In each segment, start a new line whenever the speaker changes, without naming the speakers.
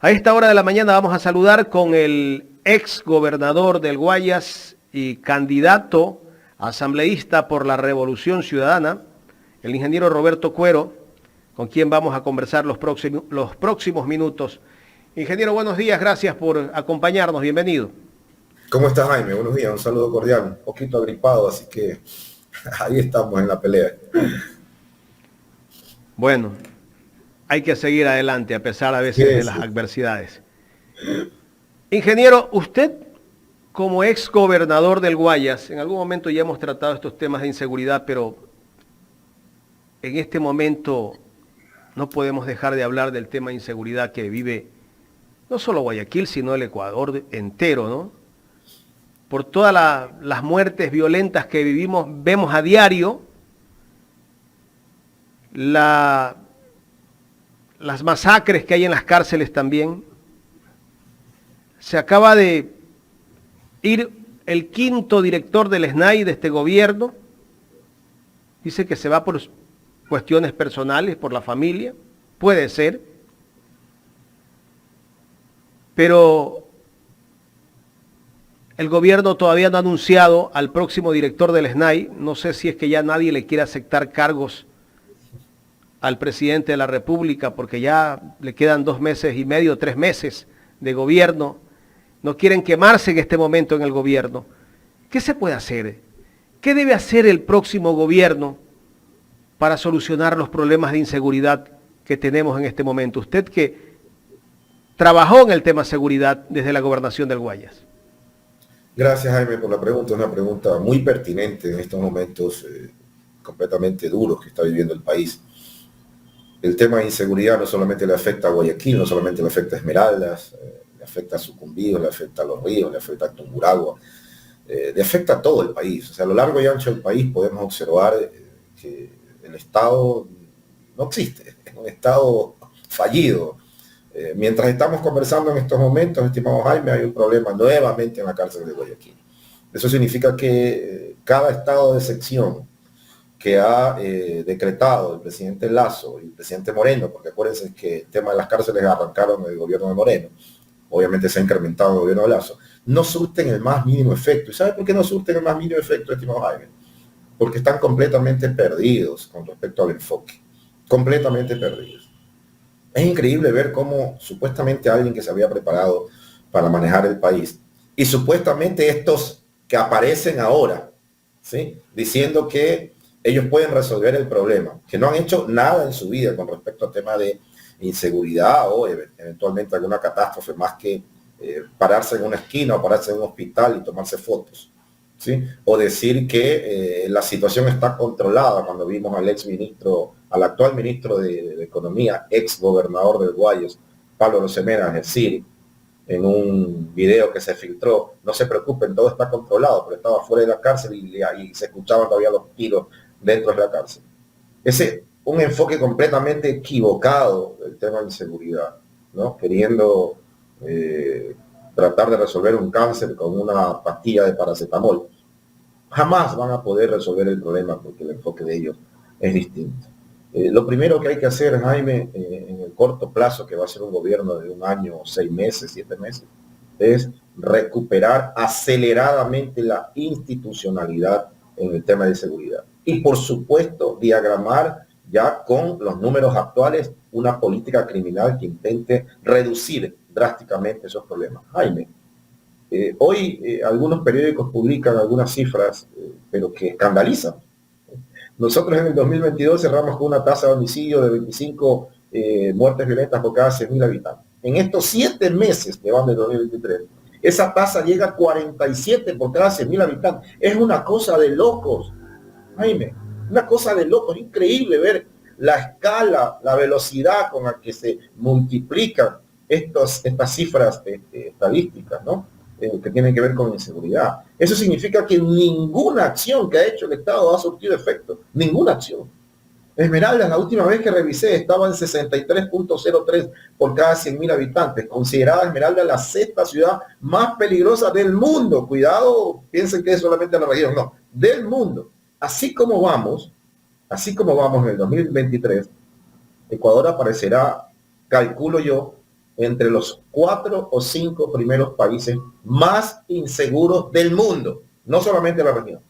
A esta hora de la mañana vamos a saludar con el ex gobernador del Guayas y candidato asambleísta por la Revolución Ciudadana, el ingeniero Roberto Cuero, con quien vamos a conversar los próximos minutos. Ingeniero, buenos días, gracias por acompañarnos, bienvenido.
¿Cómo estás, Jaime? Buenos días, un saludo cordial, un poquito agripado, así que ahí estamos en la pelea.
Bueno, hay que seguir adelante a pesar a veces
Sí,
de las
sí.
adversidades. Ingeniero, usted como ex gobernador del Guayas, en algún momento ya hemos tratado estos temas de inseguridad, pero en este momento no podemos dejar de hablar del tema de inseguridad que vive no solo Guayaquil, sino el Ecuador entero, ¿no? Por todas las muertes violentas que vivimos, vemos a diario, las masacres que hay en las cárceles también. Se acaba de ir el quinto director del SNAI de este gobierno. Dice que se va por cuestiones personales, por la familia. Puede ser. Pero el gobierno todavía no ha anunciado al próximo director del SNAI. No sé si es que ya nadie le quiere aceptar cargos al presidente de la República porque ya le quedan 2 meses y medio, 3 meses de gobierno. No quieren quemarse en este momento en el gobierno. ¿Qué se puede hacer? ¿Qué debe hacer el próximo gobierno para solucionar los problemas de inseguridad que tenemos en este momento? Usted que trabajó en el tema seguridad desde la gobernación del Guayas.
Gracias, Jaime, por la pregunta. Es una pregunta muy pertinente en estos momentos completamente duros que está viviendo el país. El tema de inseguridad no solamente le afecta a Guayaquil, no solamente le afecta a Esmeraldas, le afecta a Sucumbíos, le afecta a Los Ríos, le afecta a Tungurahua, le afecta a todo el país. O sea, a lo largo y ancho del país podemos observar que el Estado no existe, es un Estado fallido. Mientras estamos conversando en estos momentos, estimado Jaime, hay un problema nuevamente en la cárcel de Guayaquil. Eso significa que cada estado de sección que ha decretado el presidente Lazo y el presidente Moreno, porque acuérdense que el tema de las cárceles arrancaron el gobierno de Moreno, obviamente se ha incrementado el gobierno de Lazo, no surten el más mínimo efecto. ¿Y sabe por qué no surten el más mínimo efecto, estimado Jaime? Porque están completamente perdidos con respecto al enfoque, completamente perdidos. Es increíble ver cómo supuestamente alguien que se había preparado para manejar el país y supuestamente estos que aparecen ahora, ¿sí?, diciendo que ellos pueden resolver el problema, que no han hecho nada en su vida con respecto al tema de inseguridad o eventualmente alguna catástrofe más que pararse en una esquina o pararse en un hospital y tomarse fotos, ¿sí? O decir que la situación está controlada cuando vimos al actual ministro de Economía, ex gobernador del Guayas, Pablo Rosemena, decir en un video que se filtró, no se preocupen, todo está controlado, pero estaba fuera de la cárcel y se escuchaban todavía los tiros dentro de la cárcel. Ese un enfoque completamente equivocado del tema de seguridad, ¿no? Queriendo tratar de resolver un cáncer con una pastilla de paracetamol. Jamás van a poder resolver el problema porque el enfoque de ellos es distinto. Lo primero que hay que hacer, Jaime, en el corto plazo, que va a ser un gobierno de 1 año, 6 meses, 7 meses, es recuperar aceleradamente la institucionalidad en el tema de seguridad. Y por supuesto, diagramar ya con los números actuales una política criminal que intente reducir drásticamente esos problemas. Jaime, hoy algunos periódicos publican algunas cifras, pero que escandalizan. Nosotros en el 2022 cerramos con una tasa de homicidio de 25 muertes violentas por cada 100.000 habitantes. En estos 7 meses que van del 2023, esa tasa llega a 47 por cada 100.000 habitantes. Es una cosa de locos, Jaime, una cosa de locos. Es increíble ver la escala, la velocidad con la que se multiplican estas cifras estadísticas, ¿no? Que tienen que ver con inseguridad. Eso significa que ninguna acción que ha hecho el Estado ha surtido efecto. Ninguna acción. Esmeraldas, la última vez que revisé, estaba en 63.03 por cada 100.000 habitantes, considerada Esmeralda la 6ª ciudad más peligrosa del mundo. Cuidado, piensen que es solamente la región, no, del mundo. Así como vamos en el 2023, Ecuador aparecerá, calculo yo, entre los 4 o 5 primeros países más inseguros del mundo, no solamente la región.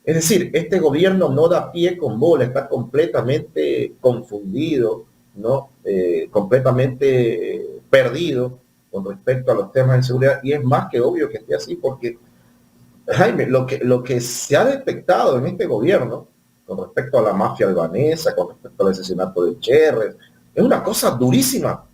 Es decir, este gobierno no da pie con bola, está completamente confundido, ¿no? Completamente perdido con respecto a los temas de seguridad, y es más que obvio que esté así porque, Jaime, lo que se ha detectado en este gobierno con respecto a la mafia albanesa, con respecto al asesinato de Cherres, es una cosa durísima,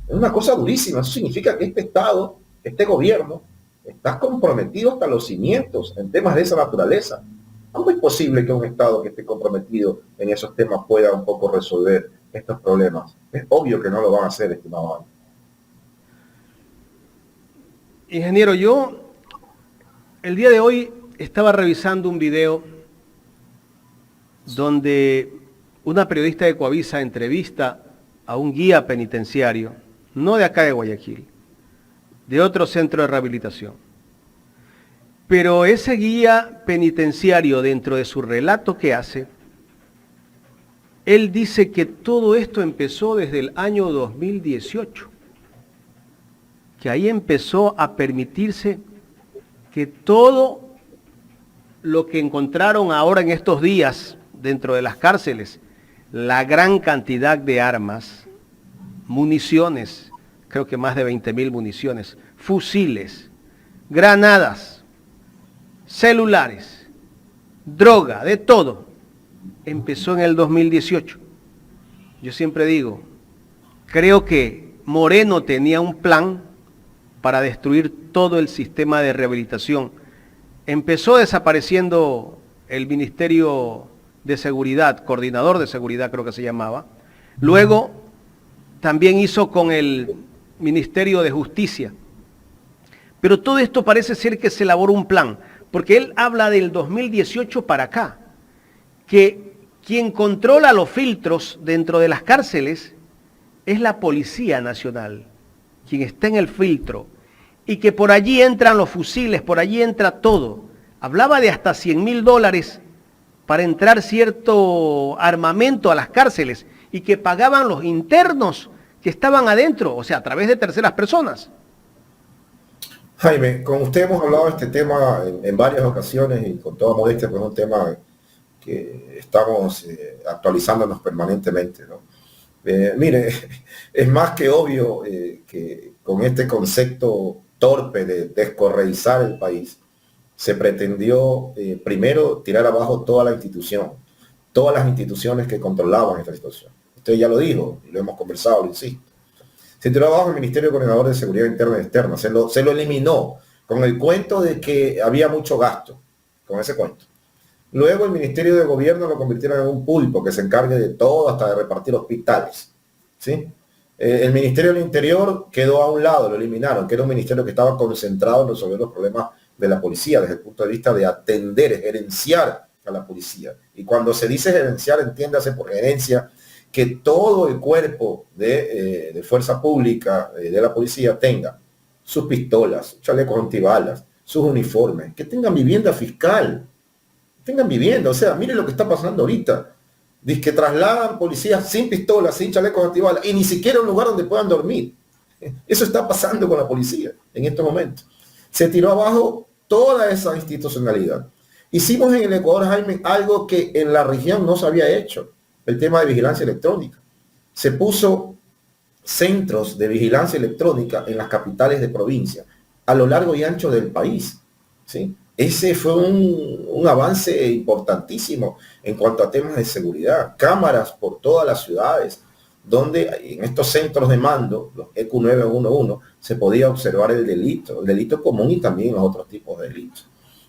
es una cosa durísima. Eso significa que este Estado, este gobierno, está comprometido hasta los cimientos en temas de esa naturaleza. ¿Cómo es posible que un Estado que esté comprometido en esos temas pueda un poco resolver estos problemas? Es obvio que no lo van a hacer, estimado Ana.
Ingeniero, yo el día de hoy estaba revisando un video donde una periodista de Coavisa entrevista a un guía penitenciario, no de acá de Guayaquil, de otro centro de rehabilitación. Pero ese guía penitenciario, dentro de su relato que hace, él dice que todo esto empezó desde el año 2018, que ahí empezó a permitirse que todo lo que encontraron ahora en estos días dentro de las cárceles, la gran cantidad de armas, municiones, creo que más de 20.000 municiones, fusiles, granadas, celulares, droga, de todo, empezó en el 2018. Yo siempre digo, creo que Moreno tenía un plan para destruir todo el sistema de rehabilitación. Empezó desapareciendo el Ministerio de Seguridad, Coordinador de Seguridad creo que se llamaba. Luego también hizo con el Ministerio de Justicia. Pero todo esto parece ser que se elaboró un plan, porque él habla del 2018 para acá, que quien controla los filtros dentro de las cárceles es la Policía Nacional, quien está en el filtro, y que por allí entran los fusiles, por allí entra todo. Hablaba de hasta $100.000 para entrar cierto armamento a las cárceles y que pagaban los internos que estaban adentro, o sea, a través de terceras personas.
Jaime, con usted hemos hablado de este tema en varias ocasiones y con toda modestia, pues es un tema que estamos actualizándonos permanentemente, ¿no? Mire, es más que obvio que con este concepto torpe de descorreizar el país, se pretendió primero tirar abajo toda la institución, todas las instituciones que controlaban esta situación. Usted ya lo dijo, y lo hemos conversado, lo insisto. Se tiró abajo el Ministerio Coordinador de Seguridad Interna y Externa, se lo eliminó con el cuento de que había mucho gasto, con ese cuento. Luego el Ministerio de Gobierno lo convirtieron en un pulpo que se encargue de todo, hasta de repartir hospitales, ¿sí? El Ministerio del Interior quedó a un lado, lo eliminaron, que era un ministerio que estaba concentrado en resolver los problemas de la policía desde el punto de vista de atender, gerenciar a la policía. Y cuando se dice gerenciar, entiéndase por gerencia que todo el cuerpo de fuerza pública de la policía tenga sus pistolas, chalecos antibalas, sus uniformes, que tengan vivienda fiscal, tengan vivienda. O sea, mire lo que está pasando ahorita. Dice que trasladan policías sin pistolas, sin chalecos antibalas y ni siquiera un lugar donde puedan dormir. Eso está pasando con la policía en estos momentos. Se tiró abajo toda esa institucionalidad. Hicimos en el Ecuador, Jaime, algo que en la región no se había hecho, el tema de vigilancia electrónica. Se puso centros de vigilancia electrónica en las capitales de provincia, a lo largo y ancho del país, ¿sí? Ese fue un avance importantísimo en cuanto a temas de seguridad. Cámaras por todas las ciudades, donde en estos centros de mando, los EQ 911, se podía observar el delito común y también los otros tipos de delitos.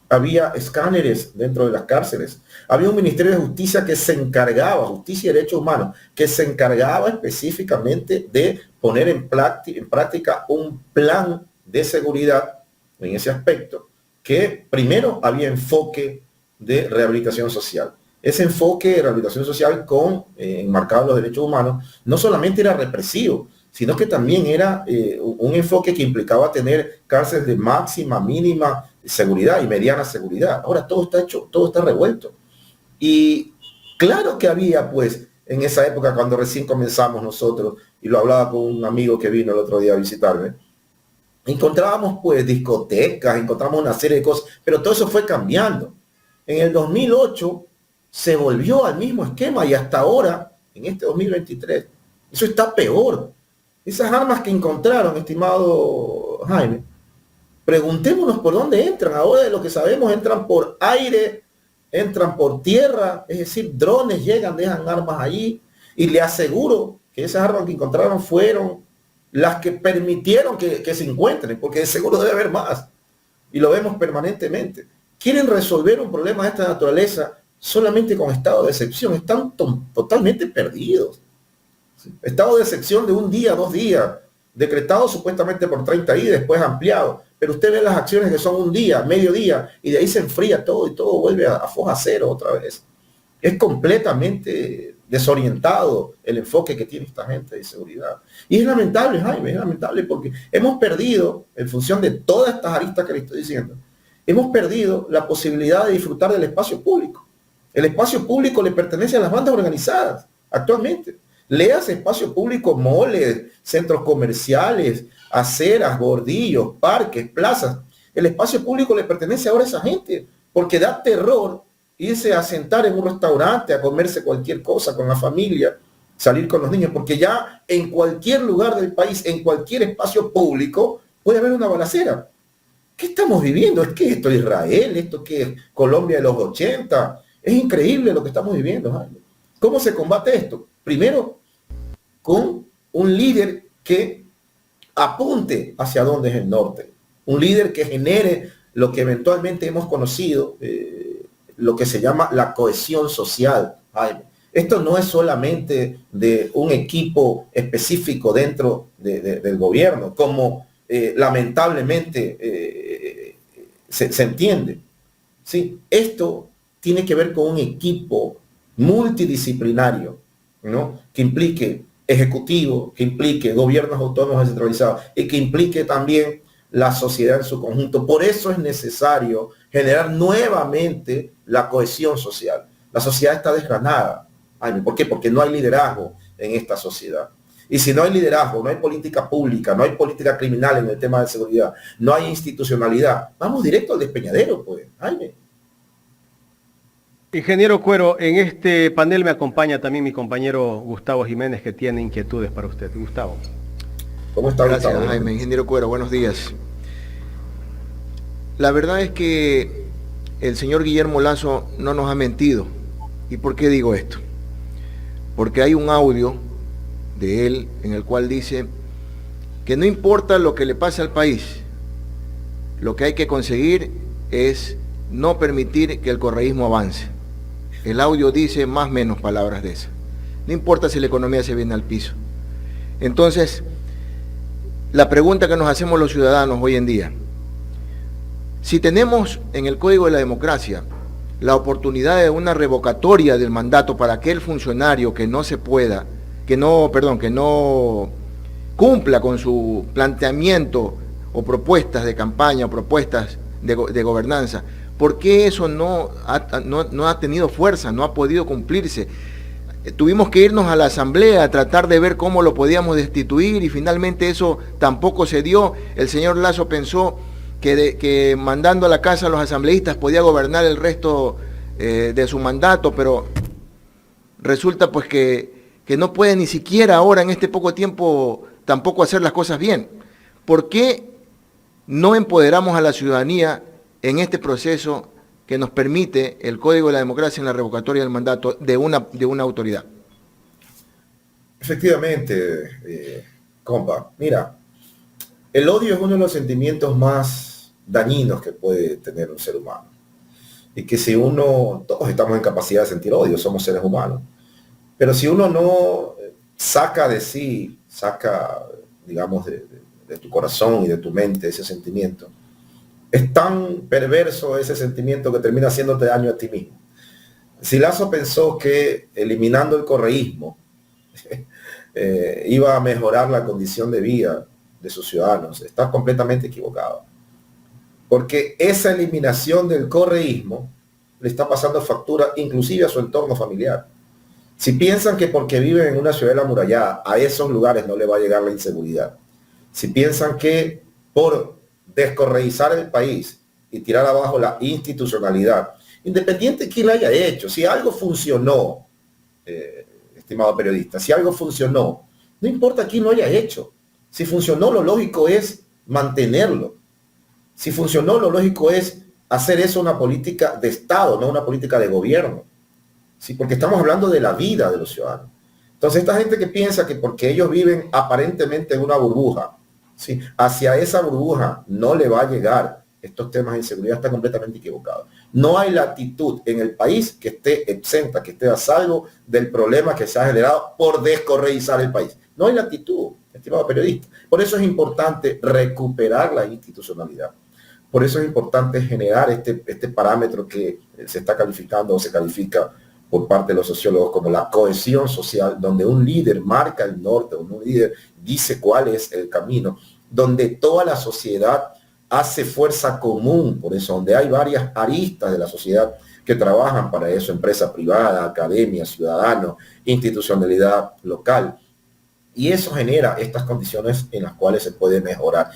Había escáneres dentro de las cárceles. Había un Ministerio de Justicia que se encargaba, Justicia y Derechos Humanos, que se encargaba específicamente de poner en práctica un plan de seguridad en ese aspecto, que primero había enfoque de rehabilitación social. Ese enfoque de rehabilitación social enmarcado en los derechos humanos no solamente era represivo, sino que también era un enfoque que implicaba tener cárceles de máxima, mínima seguridad y mediana seguridad. Ahora todo está hecho, todo está revuelto. Y claro que había, pues, en esa época, cuando recién comenzamos nosotros, y lo hablaba con un amigo que vino el otro día a visitarme, encontrábamos pues discotecas, encontramos una serie de cosas, pero todo eso fue cambiando. En el 2008 se volvió al mismo esquema y hasta ahora, en este 2023, eso está peor. Esas armas que encontraron, estimado Jaime, preguntémonos por dónde entran. Ahora de lo que sabemos, entran por aire, entran por tierra, es decir, drones llegan, dejan armas allí, y le aseguro que esas armas que encontraron fueron las que permitieron que se encuentren, porque de seguro debe haber más, y lo vemos permanentemente. Quieren resolver un problema de esta naturaleza solamente con estado de excepción, están totalmente perdidos. Estado de excepción de un día, 2 días, decretado supuestamente por 30 días, después ampliado, pero usted ve las acciones que son un día, medio día, y de ahí se enfría todo y todo vuelve a foja cero otra vez. Es completamente desorientado el enfoque que tiene esta gente de seguridad. Y es lamentable, Jaime, es lamentable porque hemos perdido, en función de todas estas aristas que le estoy diciendo, hemos perdido la posibilidad de disfrutar del espacio público. El espacio público le pertenece a las bandas organizadas actualmente. Leas espacio público, moles, centros comerciales, aceras, bordillos, parques, plazas. El espacio público le pertenece ahora a esa gente porque da terror irse a sentar en un restaurante, a comerse cualquier cosa con la familia, salir con los niños, porque ya en cualquier lugar del país, en cualquier espacio público, puede haber una balacera. ¿Qué estamos viviendo? ¿Es que esto es Israel? ¿Esto que es Colombia de los 80? Es increíble lo que estamos viviendo, Jaime. ¿Cómo se combate esto? Primero, con un líder que apunte hacia dónde es el norte. Un líder que genere lo que eventualmente hemos conocido, lo que se llama la cohesión social, Jaime. Esto no es solamente de un equipo específico dentro del gobierno, como lamentablemente se entiende. ¿Sí? Esto tiene que ver con un equipo multidisciplinario, ¿no? Que implique ejecutivo, que implique gobiernos autónomos descentralizados y que implique también la sociedad en su conjunto. Por eso es necesario generar nuevamente la cohesión social. La sociedad está desgranada. ¿Por qué? Porque no hay liderazgo en esta sociedad. Y si no hay liderazgo, no hay política pública, no hay política criminal en el tema de seguridad, no hay institucionalidad, vamos directo al despeñadero, pues, Jaime.
Ingeniero Cuero, en este panel me acompaña también mi compañero Gustavo Jiménez, que tiene inquietudes para usted. Gustavo.
¿Cómo está? Gracias, Gustavo? Jaime. Ingeniero Cuero, buenos días. La verdad es que el señor Guillermo Lasso no nos ha mentido. ¿Y por qué digo esto? Porque hay un audio de él en el cual dice que no importa lo que le pase al país, lo que hay que conseguir es no permitir que el correísmo avance. El audio dice más o menos palabras de esas. No importa si la economía se viene al piso. Entonces, la pregunta que nos hacemos los ciudadanos hoy en día, si tenemos en el Código de la Democracia la oportunidad de una revocatoria del mandato para aquel funcionario que no cumpla con su planteamiento o propuestas de campaña o propuestas de gobernanza, ¿por qué eso no ha tenido fuerza, no ha podido cumplirse? Tuvimos que irnos a la asamblea a tratar de ver cómo lo podíamos destituir y finalmente eso tampoco se dio. El señor Lasso pensó que mandando a la casa a los asambleístas podía gobernar el resto de su mandato, pero resulta pues que no puede ni siquiera ahora en este poco tiempo tampoco hacer las cosas bien. ¿Por qué no empoderamos a la ciudadanía en este proceso que nos permite el Código de la Democracia en la revocatoria del mandato de una autoridad?
Efectivamente, compa, mira, el odio es uno de los sentimientos más dañinos que puede tener un ser humano. Y que si todos estamos en capacidad de sentir odio, somos seres humanos. Pero si uno no saca de sí, digamos, de tu corazón y de tu mente ese sentimiento, es tan perverso ese sentimiento que termina haciéndote daño a ti mismo. Si Lasso pensó que eliminando el correísmo iba a mejorar la condición de vida de sus ciudadanos, está completamente equivocado. Porque esa eliminación del correísmo le está pasando factura inclusive a su entorno familiar. Si piensan que porque viven en una ciudad amurallada, a esos lugares no le va a llegar la inseguridad. Si piensan que por descorreizar el país y tirar abajo la institucionalidad, independiente de quién la haya hecho, si algo funcionó, estimado periodista, si algo funcionó, no importa quién lo haya hecho. Si funcionó, lo lógico es mantenerlo. Si funcionó, lo lógico es hacer eso una política de Estado, no una política de gobierno. Sí, porque estamos hablando de la vida de los ciudadanos. Entonces, esta gente que piensa que porque ellos viven aparentemente en una burbuja, ¿sí?, hacia esa burbuja no le va a llegar estos temas de inseguridad, está completamente equivocado. No hay latitud en el país que esté exenta, que esté a salvo del problema que se ha generado por descorreizar el país. No hay latitud, estimado periodista. Por eso es importante recuperar la institucionalidad. Por eso es importante generar este parámetro que se está calificando o se califica por parte de los sociólogos como la cohesión social, donde un líder marca el norte, donde un líder dice cuál es el camino, donde toda la sociedad hace fuerza común, por eso, donde hay varias aristas de la sociedad que trabajan para eso, empresa privada, academia, ciudadanos, institucionalidad local. Y eso genera estas condiciones en las cuales se puede mejorar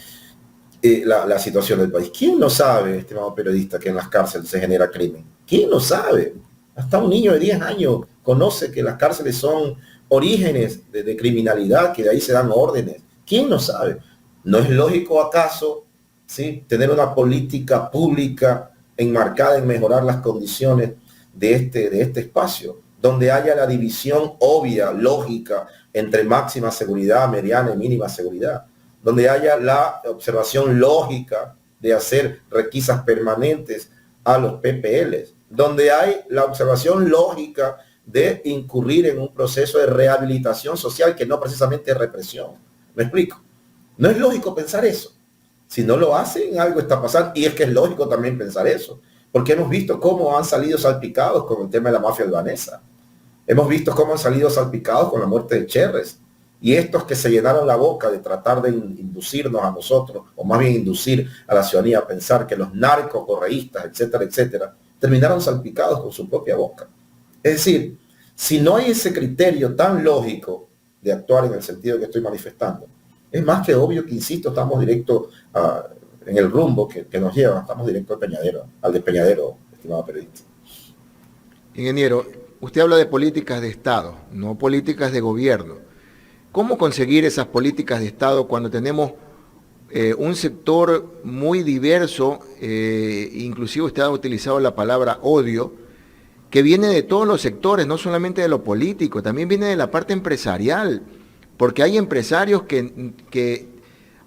la situación del país. ¿Quién no sabe, estimado periodista, que en las cárceles se genera crimen? ¿Quién no sabe? Hasta un niño de 10 años conoce que las cárceles son orígenes de criminalidad, que de ahí se dan órdenes. ¿Quién no sabe? ¿No es lógico acaso, ¿sí?, tener una política pública enmarcada en mejorar las condiciones de este espacio, donde haya la división obvia, lógica, entre máxima seguridad, mediana y mínima seguridad, donde haya la observación lógica de hacer requisas permanentes a los PPLs, donde hay la observación lógica de incurrir en un proceso de rehabilitación social que no precisamente represión? ¿Me explico? No es lógico pensar eso. Si no lo hacen, algo está pasando, y es que es lógico también pensar eso, porque hemos visto cómo han salido salpicados con el tema de la mafia albanesa. Hemos visto cómo han salido salpicados con la muerte de Cherres, y estos que se llenaron la boca de tratar de inducirnos a nosotros, o más bien inducir a la ciudadanía a pensar que los narcocorreístas, etcétera, etcétera, terminaron salpicados con su propia boca. Es decir, si no hay ese criterio tan lógico de actuar en el sentido que estoy manifestando, es más que obvio que, insisto, estamos directo en el rumbo que nos lleva, estamos directo al despeñadero, estimado periodista.
Ingeniero, usted habla de políticas de Estado, no políticas de gobierno. ¿Cómo conseguir esas políticas de Estado cuando tenemos un sector muy diverso, inclusive usted ha utilizado la palabra odio, que viene de todos los sectores, no solamente de lo político, también viene de la parte empresarial, porque hay empresarios que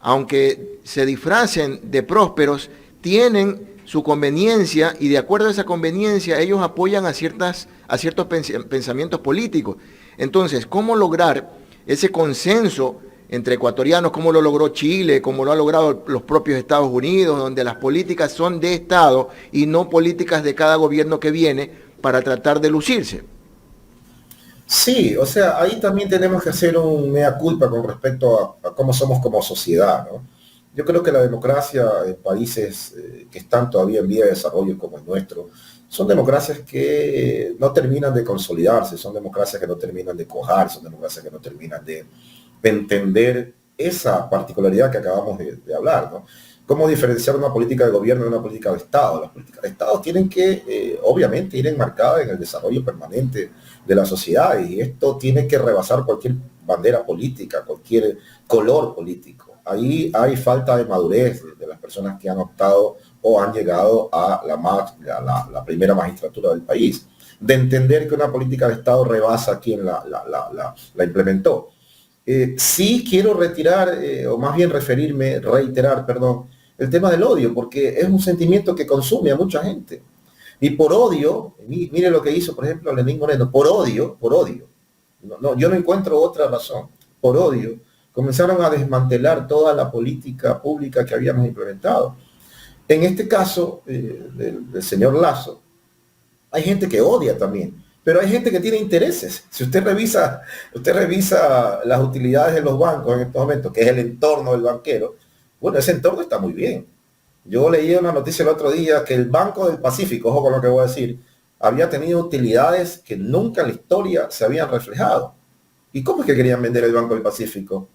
aunque se disfracen de prósperos, tienen su conveniencia y de acuerdo a esa conveniencia ellos apoyan a ciertos pensamientos políticos. Entonces, ¿cómo lograr ese consenso entre ecuatorianos, como lo logró Chile, como lo han logrado los propios Estados Unidos, donde las políticas son de Estado y no políticas de cada gobierno que viene para tratar de lucirse?
Sí, o sea, ahí también tenemos que hacer un mea culpa con respecto a cómo somos como sociedad, ¿no? Yo creo que la democracia en países que están todavía en vía de desarrollo como el nuestro, son democracias que no terminan de consolidarse, son democracias que no terminan de cuajar, son democracias que no terminan de entender esa particularidad que acabamos de hablar, ¿no? ¿Cómo diferenciar una política de gobierno de una política de Estado? Las políticas de Estado tienen que, obviamente, ir enmarcadas en el desarrollo permanente de la sociedad, y esto tiene que rebasar cualquier bandera política, cualquier color político. Ahí hay falta de madurez de las personas que han optado o han llegado a la primera magistratura del país, de entender que una política de Estado rebasa quien la implementó. Sí quiero retirar, o más bien reiterar, el tema del odio, porque es un sentimiento que consume a mucha gente. Y por odio, mire lo que hizo, por ejemplo, Lenín Moreno, por odio, yo no encuentro otra razón, por odio, comenzaron a desmantelar toda la política pública que habíamos implementado. En este caso, del señor Lasso, hay gente que odia también, pero hay gente que tiene intereses. Si usted revisa las utilidades de los bancos en estos momentos, que es el entorno del banquero, bueno, ese entorno está muy bien. Yo leí una noticia el otro día que el Banco del Pacífico, ojo con lo que voy a decir, había tenido utilidades que nunca en la historia se habían reflejado. ¿Y cómo es que querían vender el Banco del Pacífico?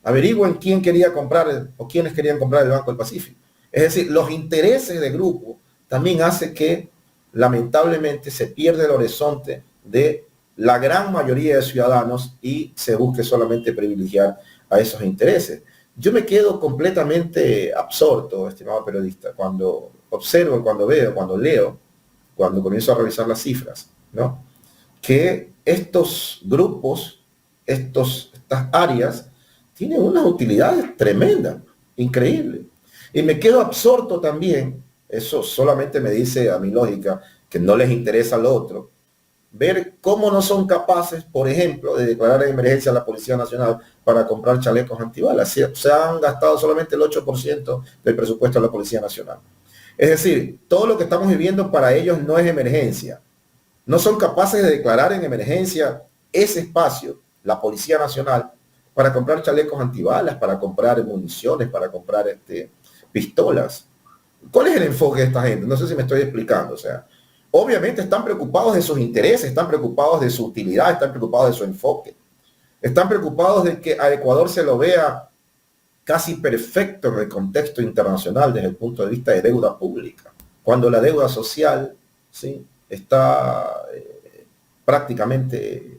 Averigüen quién quería comprar o quiénes querían comprar el Banco del Pacífico. Es decir, los intereses de grupo también hace que lamentablemente se pierda el horizonte de la gran mayoría de ciudadanos y se busque solamente privilegiar a esos intereses. Yo me quedo completamente absorto, estimado periodista, cuando observo, cuando veo, cuando leo, cuando comienzo a revisar las cifras, ¿no? Que estos grupos, estas áreas, tienen unas utilidades tremendas, increíbles. Y me quedo absorto también, eso solamente me dice a mi lógica, que no les interesa lo otro, ver cómo no son capaces, por ejemplo, de declarar en emergencia a la Policía Nacional para comprar chalecos antibalas. Se han gastado solamente el 8% del presupuesto de la Policía Nacional. Es decir, todo lo que estamos viviendo para ellos no es emergencia. No son capaces de declarar en emergencia ese espacio, la Policía Nacional, para comprar chalecos antibalas, para comprar municiones, para comprar pistolas. ¿Cuál es el enfoque de esta gente? No sé si me estoy explicando. O sea, obviamente están preocupados de sus intereses, están preocupados de su utilidad, están preocupados de su enfoque. Están preocupados de que a Ecuador se lo vea casi perfecto en el contexto internacional desde el punto de vista de deuda pública, cuando la deuda social, ¿sí?, está prácticamente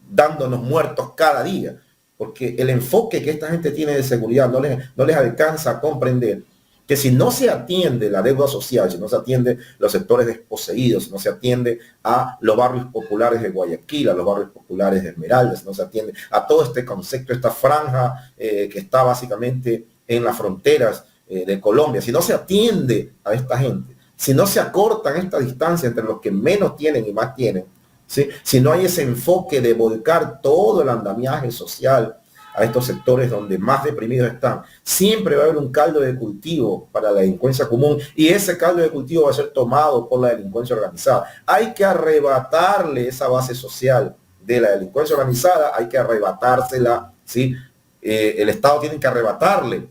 dándonos muertos cada día, porque el enfoque que esta gente tiene de seguridad no les alcanza a comprender que si no se atiende la deuda social, si no se atiende los sectores desposeídos, si no se atiende a los barrios populares de Guayaquil, a los barrios populares de Esmeraldas, si no se atiende a todo este concepto, esta franja que está básicamente en las fronteras de Colombia, si no se atiende a esta gente, si no se acortan esta distancia entre los que menos tienen y más tienen, ¿sí?, si no hay ese enfoque de volcar todo el andamiaje social a estos sectores donde más deprimidos están, siempre va a haber un caldo de cultivo para la delincuencia común y ese caldo de cultivo va a ser tomado por la delincuencia organizada. Hay que arrebatarle esa base social de la delincuencia organizada, hay que arrebatársela, ¿sí? El Estado tiene que arrebatarle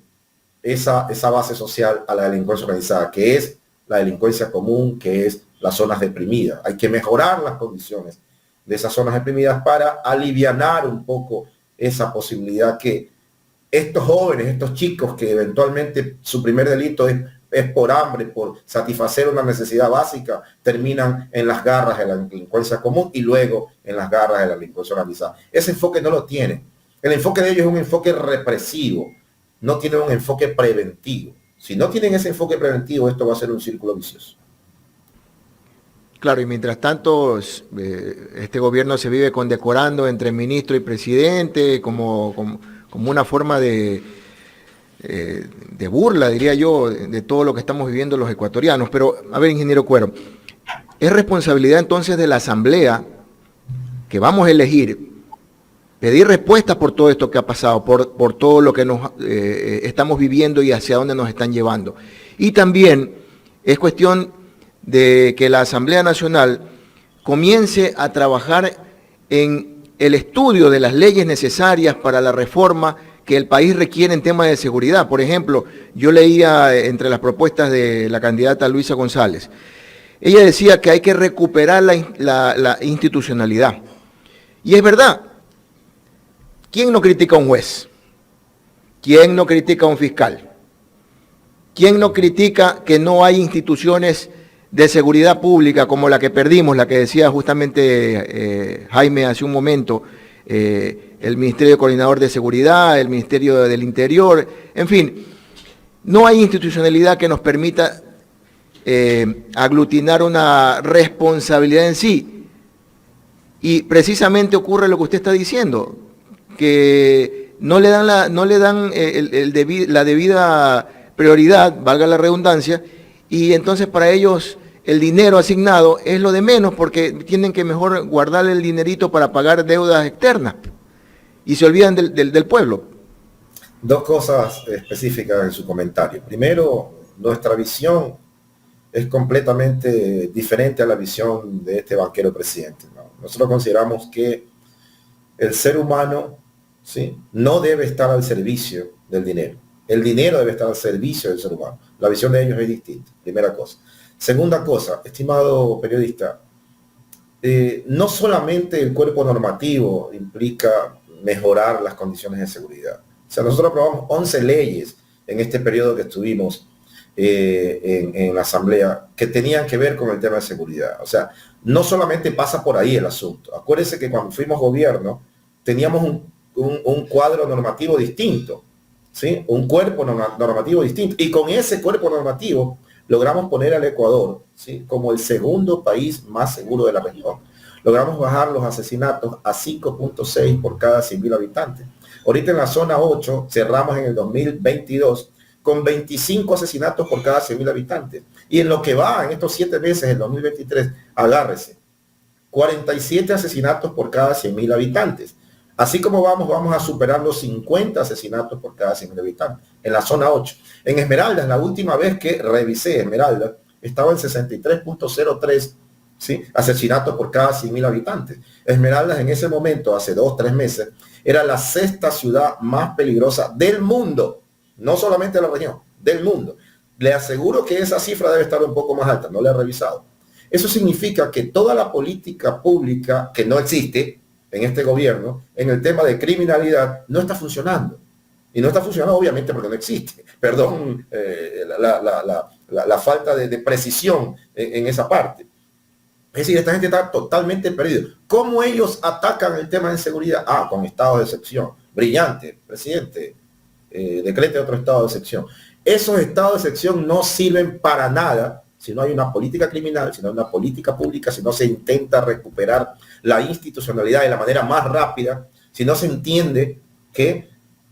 esa base social a la delincuencia organizada, que es la delincuencia común, que es las zonas deprimidas. Hay que mejorar las condiciones de esas zonas deprimidas para alivianar un poco esa posibilidad que estos jóvenes, estos chicos que eventualmente su primer delito es por hambre, por satisfacer una necesidad básica, terminan en las garras de la delincuencia común y luego en las garras de la delincuencia organizada. Ese enfoque no lo tienen. El enfoque de ellos es un enfoque represivo, no tienen un enfoque preventivo. Si no tienen ese enfoque preventivo, esto va a ser un círculo vicioso.
Claro, y mientras tanto, este gobierno se vive condecorando entre ministro y presidente como una forma de burla, diría yo, de todo lo que estamos viviendo los ecuatorianos. Pero, a ver, ingeniero Cuero, es responsabilidad entonces de la Asamblea que vamos a elegir pedir respuestas por todo esto que ha pasado, por todo lo que nos estamos viviendo y hacia dónde nos están llevando. Y también es cuestión de que la Asamblea Nacional comience a trabajar en el estudio de las leyes necesarias para la reforma que el país requiere en temas de seguridad. Por ejemplo, yo leía entre las propuestas de la candidata Luisa González, ella decía que hay que recuperar la institucionalidad. Y es verdad, ¿quién no critica a un juez? ¿Quién no critica a un fiscal? ¿Quién no critica que no hay instituciones de seguridad pública como la que perdimos, la que decía justamente Jaime hace un momento, el Ministerio Coordinador de Seguridad, el Ministerio del Interior, en fin, no hay institucionalidad que nos permita aglutinar una responsabilidad en sí. Y precisamente ocurre lo que usted está diciendo, que no le dan la debida prioridad, valga la redundancia, y entonces para ellos el dinero asignado es lo de menos porque tienen que mejor guardar el dinerito para pagar deudas externas y se olvidan del pueblo.
Dos cosas específicas en su comentario. Primero, nuestra visión es completamente diferente a la visión de este banquero presidente, ¿no? Nosotros consideramos que el ser humano, ¿sí?, no debe estar al servicio del dinero. El dinero debe estar al servicio del ser humano. La visión de ellos es distinta, primera cosa. Segunda cosa, estimado periodista, no solamente el cuerpo normativo implica mejorar las condiciones de seguridad. O sea, nosotros aprobamos 11 leyes en este periodo que estuvimos en la Asamblea que tenían que ver con el tema de seguridad. O sea, no solamente pasa por ahí el asunto. Acuérdense que cuando fuimos gobierno teníamos un cuadro normativo distinto, ¿sí? Un cuerpo normativo distinto. Y con ese cuerpo normativo logramos poner al Ecuador, ¿sí?, como el segundo país más seguro de la región. Logramos bajar los asesinatos a 5.6 por cada 100.000 habitantes. Ahorita en la zona 8 cerramos en el 2022 con 25 asesinatos por cada 100.000 habitantes. Y en lo que va, en estos 7 meses, el 2023, agárrese, 47 asesinatos por cada 100.000 habitantes. Así como vamos a superar los 50 asesinatos por cada 100.000 habitantes en la zona 8. En Esmeraldas, la última vez que revisé Esmeraldas, estaba en 63.03, ¿sí?, asesinatos por cada 100.000 habitantes. Esmeraldas en ese momento, hace 2-3 meses, era la 6ª ciudad más peligrosa del mundo, no solamente de la región, del mundo. Le aseguro que esa cifra debe estar un poco más alta, no la he revisado. Eso significa que toda la política pública que no existe en este gobierno, en el tema de criminalidad, no está funcionando. Y no está funcionando obviamente porque no existe. Perdón, la falta de precisión en esa parte. Es decir, esta gente está totalmente perdida. ¿Cómo ellos atacan el tema de seguridad? Con estados de excepción. Brillante, presidente. Decrete otro estado de excepción. Esos estados de excepción no sirven para nada si no hay una política criminal, si no hay una política pública, si no se intenta recuperar la institucionalidad de la manera más rápida, si no se entiende que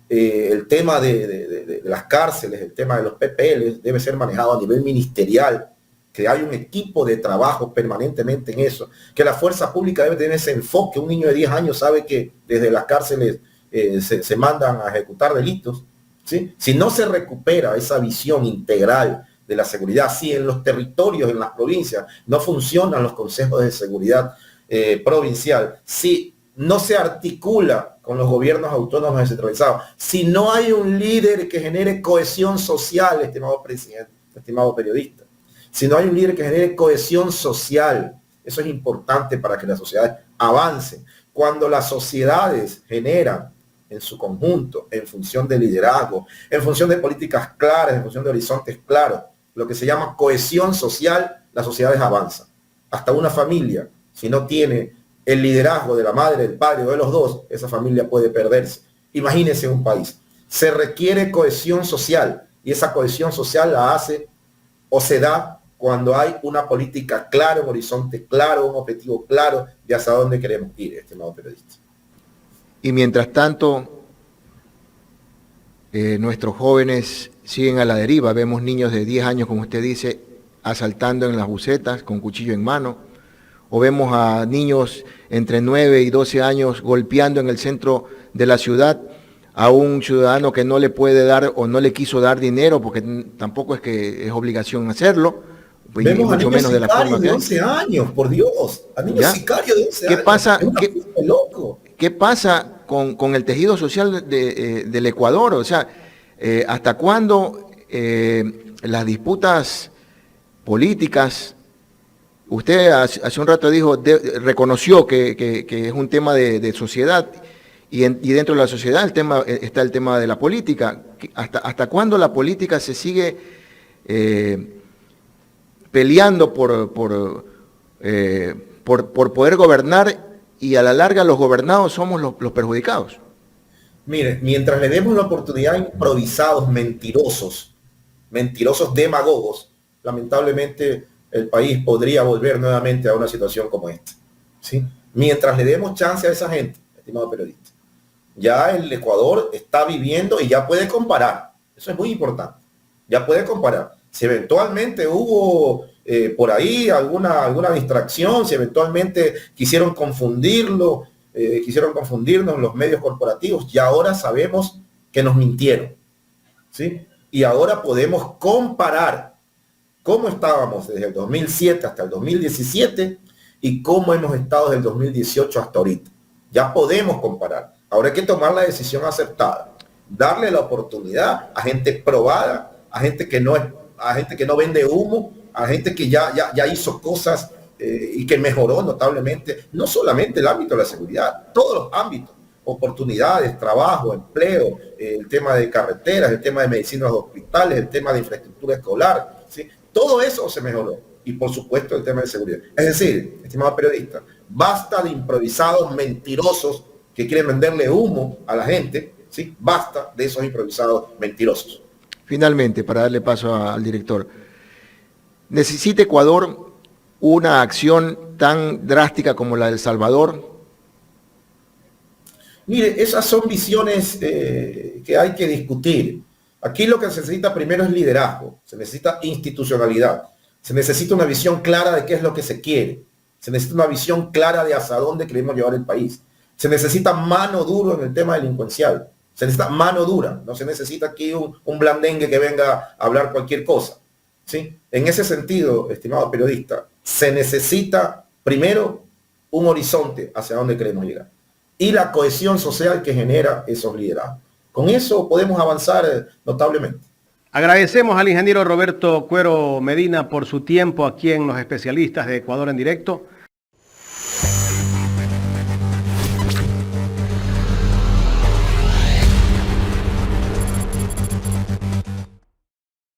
el tema de las cárceles, el tema de los PPL debe ser manejado a nivel ministerial, que hay un equipo de trabajo permanentemente en eso, que la fuerza pública debe tener ese enfoque. Un niño de 10 años sabe que desde las cárceles se mandan a ejecutar delitos, ¿sí? Si no se recupera esa visión integral de la seguridad, si en los territorios, en las provincias, no funcionan los consejos de seguridad provincial, si no se articula con los gobiernos autónomos descentralizados, si no hay un líder que genere cohesión social, estimado presidente, estimado periodista, si no hay un líder que genere cohesión social, eso es importante para que las sociedades avancen. Cuando las sociedades generan en su conjunto, en función de liderazgo, en función de políticas claras, en función de horizontes claros, lo que se llama cohesión social, las sociedades avanzan. Hasta una familia, si no tiene el liderazgo de la madre, del padre o de los dos, esa familia puede perderse. Imagínense un país. Se requiere cohesión social y esa cohesión social la hace o se da cuando hay una política clara, un horizonte claro, un objetivo claro de hacia dónde queremos ir, estimado periodista.
Y mientras tanto, nuestros jóvenes siguen a la deriva. Vemos niños de 10 años, como usted dice, asaltando en las bucetas con cuchillo en mano. O vemos a niños entre 9 y 12 años golpeando en el centro de la ciudad a un ciudadano que no le puede dar o no le quiso dar dinero, porque tampoco es que es obligación hacerlo.
Vemos mucho a niños menos de la forma de 11 años, por Dios. A niños sicarios de 11 años.
¿Qué pasa con el tejido social del Ecuador? O sea, ¿hasta cuándo las disputas políticas? Usted hace un rato dijo, reconoció que es un tema de sociedad y dentro de la sociedad está el tema de la política. ¿Hasta cuándo la política se sigue peleando por poder gobernar y a la larga los gobernados somos los perjudicados?
Mire, mientras le demos la oportunidad a improvisados, mentirosos demagogos, lamentablemente el país podría volver nuevamente a una situación como esta, ¿sí? Mientras le demos chance a esa gente, estimado periodista, ya el Ecuador está viviendo y ya puede comparar. Eso es muy importante. Ya puede comparar. Si eventualmente hubo por ahí alguna distracción, si eventualmente quisieron confundirnos los medios corporativos, ya ahora sabemos que nos mintieron, ¿sí? Y ahora podemos comparar cómo estábamos desde el 2007 hasta el 2017 y cómo hemos estado desde el 2018 hasta ahorita. Ya podemos comparar. Ahora hay que tomar la decisión acertada, darle la oportunidad a gente probada, a gente que no vende humo, a gente que ya hizo cosas y que mejoró notablemente, no solamente el ámbito de la seguridad, todos los ámbitos, oportunidades, trabajo, empleo, el tema de carreteras, el tema de medicinas de hospitales, el tema de infraestructura escolar, ¿sí? Todo eso se mejoró. Y por supuesto el tema de seguridad. Es decir, estimado periodista, basta de improvisados mentirosos que quieren venderle humo a la gente, ¿sí? Basta de esos improvisados mentirosos.
Finalmente, para darle paso al director, ¿necesita Ecuador una acción tan drástica como la de El Salvador?
Mire, esas son visiones que hay que discutir. Aquí lo que se necesita primero es liderazgo, se necesita institucionalidad, se necesita una visión clara de qué es lo que se quiere, se necesita una visión clara de hacia dónde queremos llevar el país, se necesita mano dura en el tema delincuencial, se necesita mano dura, no se necesita aquí un blandengue que venga a hablar cualquier cosa, ¿sí? En ese sentido, estimado periodista, se necesita primero un horizonte hacia dónde queremos llegar y la cohesión social que genera esos liderazgos. Con eso podemos avanzar notablemente.
Agradecemos al ingeniero Roberto Cuero Medina por su tiempo aquí en Los Especialistas de Ecuador en Directo.